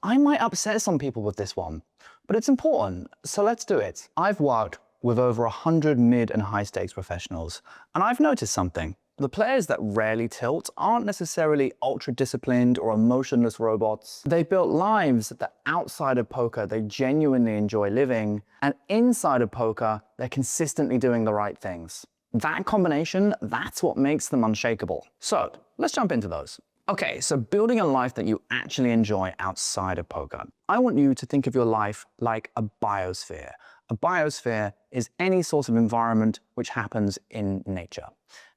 I might upset some people with this one, but it's important, so let's do it. I've worked with over 100 mid and high stakes professionals, and I've noticed something. The players that rarely tilt aren't necessarily ultra disciplined or emotionless robots. They've built lives that outside of poker they genuinely enjoy living, and inside of poker they're consistently doing the right things. That combination, that's what makes them unshakable. So let's jump into those. Okay, so building a life that you actually enjoy outside of poker. I want you to think of your life like a biosphere. A biosphere is any sort of environment which happens in nature.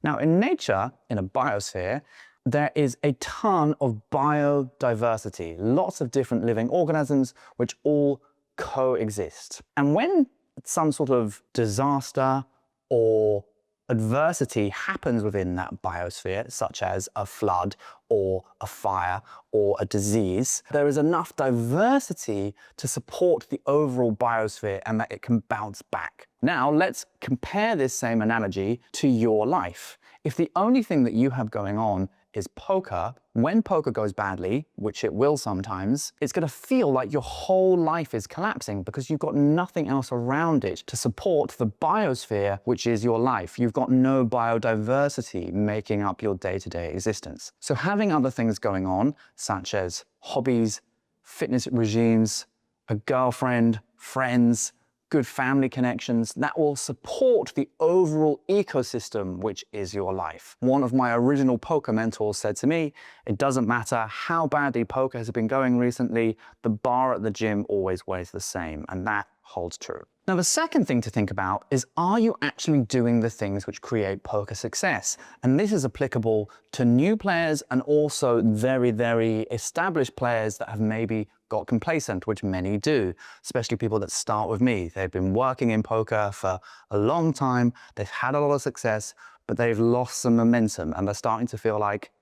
Now, in nature, in a biosphere, there is a ton of biodiversity, lots of different living organisms which all coexist. And when some sort of disaster or adversity happens within that biosphere, such as a flood or a fire or a disease, there is enough diversity to support the overall biosphere and that it can bounce back. Now, let's compare this same analogy to your life. If the only thing that you have going on is poker, when poker goes badly, which it will sometimes, it's going to feel like your whole life is collapsing because you've got nothing else around it to support the biosphere, which is your life. You've got no biodiversity making up your day-to-day existence. So having other things going on, such as hobbies, fitness regimes, a girlfriend, friends, good family connections, that will support the overall ecosystem, which is your life. One of my original poker mentors said to me, it doesn't matter how badly poker has been going recently, the bar at the gym always weighs the same, and that holds true. Now, the second thing to think about is, are you actually doing the things which create poker success? And this is applicable to new players and also very, very established players that have maybe got complacent, which many do, especially people that start with me. They've been working in poker for a long time, they've had a lot of success, but they've lost some momentum and they're starting to feel like,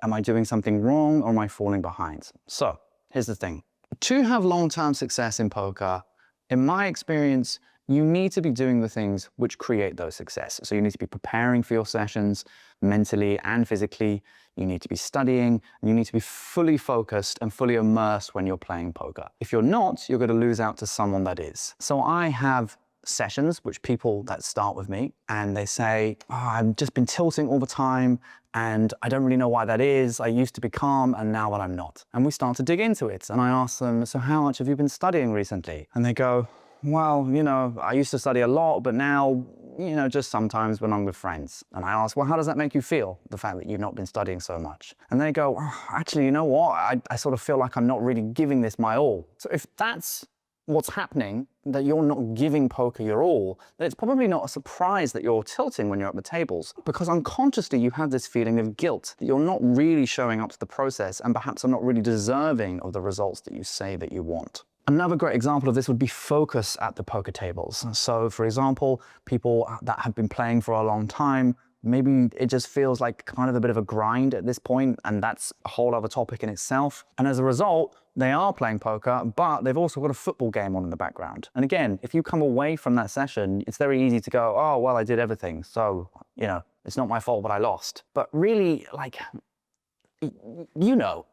am I doing something wrong or am I falling behind? So here's the thing. To have long-term success in poker, in my experience, you need to be doing the things which create those success. So you need to be preparing for your sessions mentally and physically. You need to be studying, and you need to be fully focused and fully immersed when you're playing poker. If you're not, you're going to lose out to someone that is. So I have sessions which people that start with me and they say, oh, I've just been tilting all the time and I don't really know why that is. I used to be calm and now I'm not. And we start to dig into it and I ask them, so how much have you been studying recently? And they go, well, you know, I used to study a lot, but now, you know, just sometimes when I'm with friends. And I ask, well, how does that make you feel, the fact that you've not been studying so much? And they go, oh, actually, you know what? I sort of feel like I'm not really giving this my all. So if that's what's happening, that you're not giving poker your all, then it's probably not a surprise that you're tilting when you're at the tables, because unconsciously you have this feeling of guilt that you're not really showing up to the process and perhaps are not really deserving of the results that you say that you want. Another great example of this would be focus at the poker tables. So for example, people that have been playing for a long time, maybe it just feels like kind of a bit of a grind at this point, and that's a whole other topic in itself. And as a result, they are playing poker, but they've also got a football game on in the background. And again, if you come away from that session, it's very easy to go, oh, well, I did everything. So, you know, it's not my fault, but I lost. But really, like, you know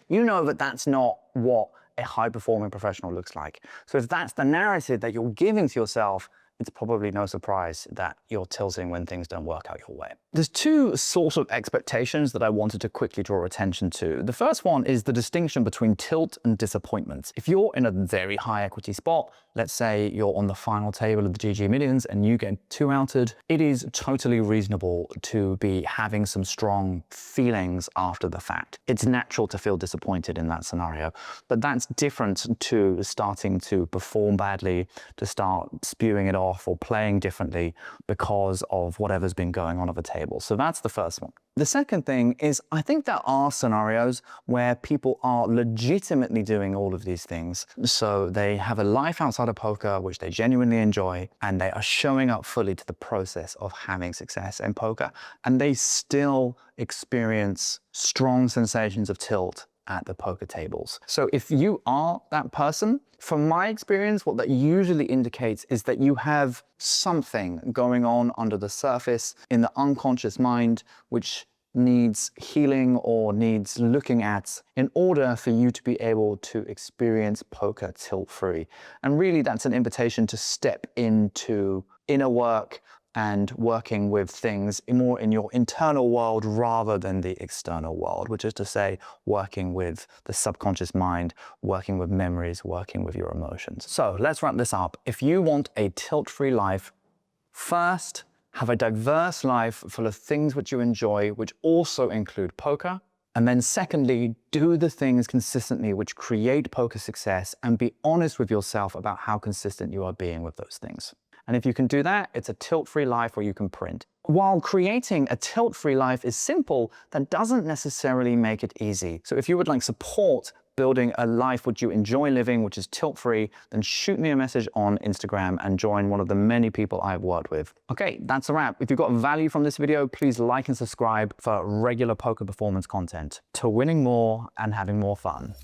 that that's not what a high-performing professional looks like. So if that's the narrative that you're giving to yourself, it's probably no surprise that you're tilting when things don't work out your way. There's two sort of expectations that I wanted to quickly draw attention to. The first one is the distinction between tilt and disappointment. If you're in a very high equity spot, let's say you're on the final table of the GG Millions and you get two-outed, it is totally reasonable to be having some strong feelings after the fact. It's natural to feel disappointed in that scenario, but that's different to starting to perform badly, to start spewing it off or playing differently because of whatever's been going on at the table. So that's the first one. The second thing is, I think there are scenarios where people are legitimately doing all of these things. So they have a life outside of poker, which they genuinely enjoy, and they are showing up fully to the process of having success in poker, and they still experience strong sensations of tilt at the poker tables. So if you are that person, from my experience, what that usually indicates is that you have something going on under the surface in the unconscious mind, which needs healing or needs looking at in order for you to be able to experience poker tilt-free. And really that's an invitation to step into inner work and working with things more in your internal world rather than the external world, which is to say, working with the subconscious mind, working with memories, working with your emotions. So let's wrap this up. If you want a tilt-free life, first, have a diverse life full of things which you enjoy, which also include poker. And then secondly, do the things consistently which create poker success and be honest with yourself about how consistent you are being with those things. And if you can do that, it's a tilt-free life where you can print. While creating a tilt-free life is simple, that doesn't necessarily make it easy. So if you would like support building a life which you enjoy living, which is tilt-free, then shoot me a message on Instagram and join one of the many people I've worked with. Okay, that's a wrap. If you got value from this video, please like and subscribe for regular poker performance content. To winning more and having more fun.